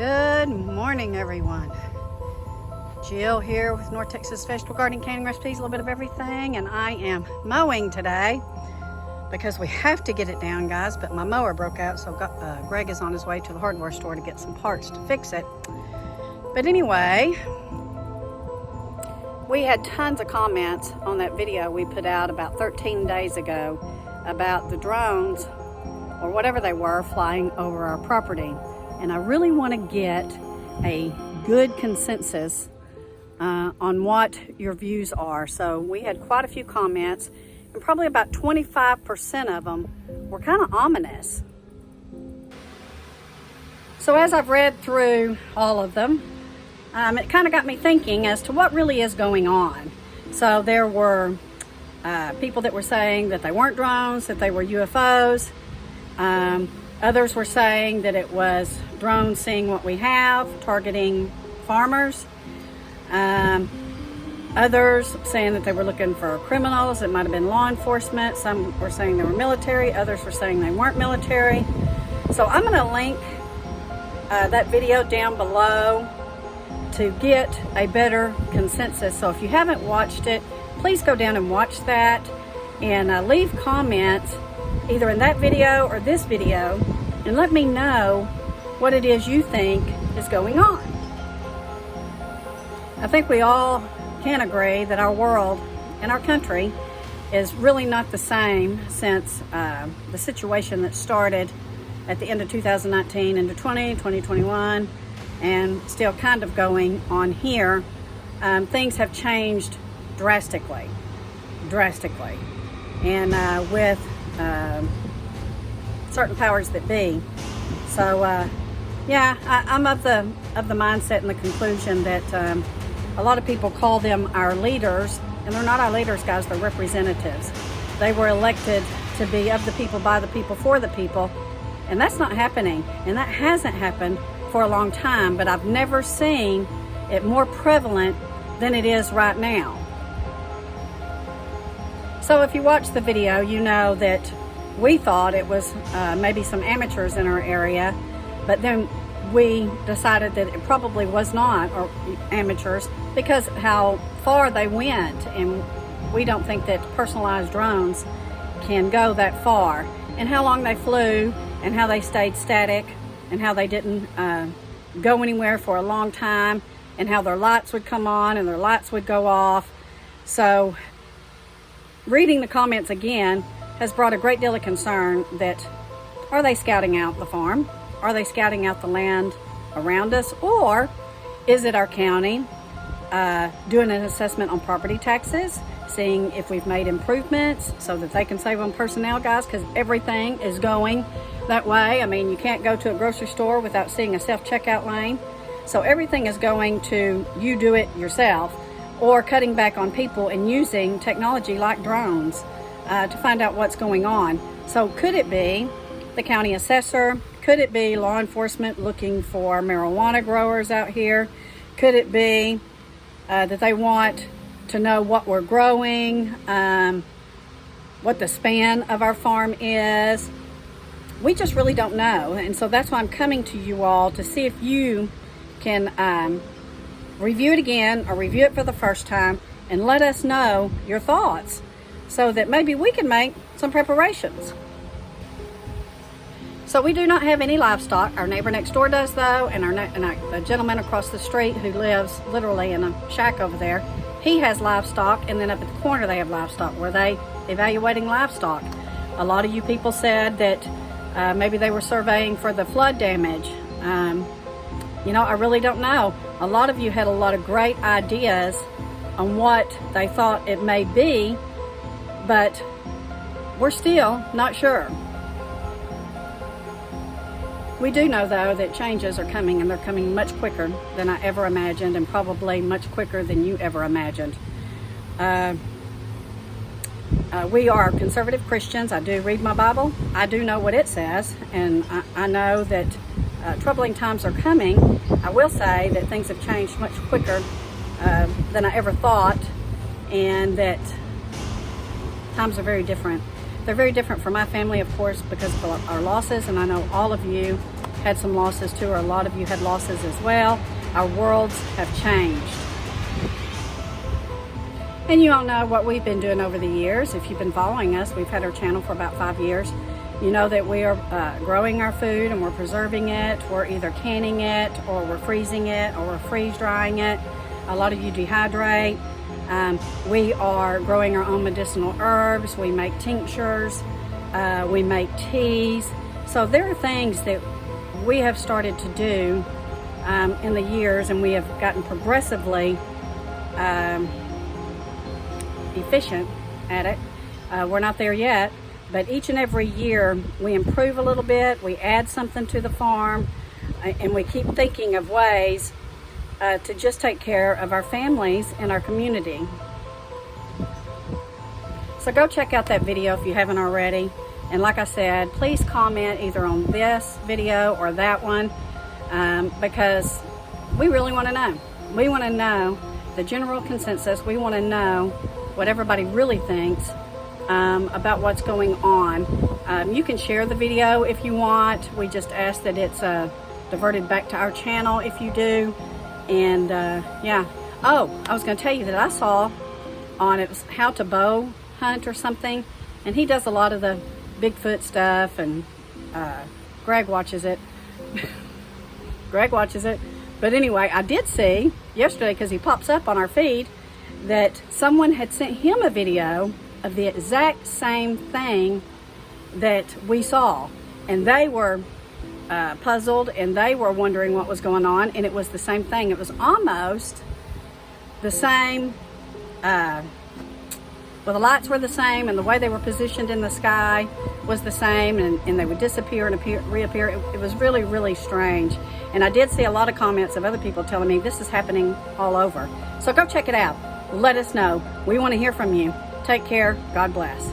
Good morning, everyone. Jill here with North Texas Vegetable Gardening, Canning Recipes, a little bit of everything, and I am mowing today because we have to get it down, guys, but my mower broke out, so Greg is on his way to the hardware store to get some parts to fix it. But anyway, we had tons of comments on that video we put out about 13 days ago about the drones, or whatever they were, flying over our property. And I really want to get a good consensus on what your views are. So we had quite a few comments, and probably about 25% of them were kind of ominous. So as I've read through all of them, it kind of got me thinking as to what really is going on. So there were people that were saying that they weren't drones, that they were UFOs. Others were saying that it was drones seeing what we have, targeting farmers. Others saying that they were looking for criminals. It might have been law enforcement. Some were saying they were military. Others were saying they weren't military. So I'm going to link that video down below to get a better consensus. So if you haven't watched it, please go down and watch that, and leave comments either in that video or this video, and let me know what it is you think is going on. I think we all can agree that our world and our country is really not the same since the situation that started at the end of 2019 into 2021, and still kind of going on here. Things have changed drastically, and with certain powers that be. So yeah, I'm of the mindset and the conclusion that a lot of people call them our leaders, and they're not our leaders, guys. They're representatives. They were elected to be of the people, by the people, for the people, and that's not happening, and that hasn't happened for a long time. But I've never seen it more prevalent than it is right now. So if you watch the video, you know that we thought it was maybe some amateurs in our area, but then we decided that it probably was not, or amateurs, because how far they went, and we don't think that personalized drones can go that far, and how long they flew, and how they stayed static, and how they didn't go anywhere for a long time, and how their lights would come on and their lights would go off. So reading the comments again has brought a great deal of concern that, are they scouting out the farm? Are they scouting out the land around us? Or is it our county doing an assessment on property taxes, seeing if we've made improvements so that they can save on personnel, guys, because everything is going that way. I mean, you can't go to a grocery store without seeing a self-checkout lane. So everything is going to you do it yourself, or cutting back on people and using technology like drones to find out what's going on. So could it be the county assessor? Could it be law enforcement looking for marijuana growers out here? Could it be that they want to know what we're growing, what the span of our farm is? We just really don't know. And so that's why I'm coming to you all to see if you can review it again, or review it for the first time, and let us know your thoughts so that maybe we can make some preparations. So we do not have any livestock. Our neighbor next door does, though, and the gentleman across the street who lives literally in a shack over there, he has livestock, and then up at the corner they have livestock. Were they evaluating livestock? A lot of you people said that maybe they were surveying for the flood damage. You know, I really don't know. A lot of you had a lot of great ideas on what they thought it may be, but we're still not sure. We do know, though, that changes are coming, and they're coming much quicker than I ever imagined, and probably much quicker than you ever imagined. We are conservative Christians. I do read my Bible. I do know what it says, and I know that troubling times are coming. I will say that things have changed much quicker than I ever thought, and that times are very different. They're very different for my family, of course, because of our losses, and I know all of you had some losses too, or a lot of you had losses as well. Our worlds have changed. And you all know what we've been doing over the years. If you've been following us, we've had our channel for about 5 years. You know that we are growing our food and we're preserving it. We're either canning it, or we're freezing it, or we're freeze drying it. A lot of you dehydrate. We are growing our own medicinal herbs. We make tinctures. We make teas. So there are things that we have started to do in the years, and we have gotten progressively efficient at it. We're not there yet, but each and every year we improve a little bit, we add something to the farm, and we keep thinking of ways to just take care of our families and our community. So go check out that video if you haven't already. And like I said, please comment either on this video or that one, because we really want to know. We want to know the general consensus. We want to know what everybody really thinks about what's going on. You can share the video if you want. We just ask that it's diverted back to our channel if you do. And yeah. Oh, I was going to tell you that I saw on, it was How to Bow Hunt or something, and he does a lot of the Bigfoot stuff, and Greg watches it. Greg watches it. But anyway, I did see yesterday, because he pops up on our feed, that someone had sent him a video of the exact same thing that we saw, and they were puzzled, and they were wondering what was going on, and it was the same thing. It was almost the same. Well, the lights were the same, and the way they were positioned in the sky was the same, and they would disappear and reappear. It was really, really strange. And I did see a lot of comments of other people telling me this is happening all over. So go check it out. Let us know. We want to hear from you. Take care. God bless.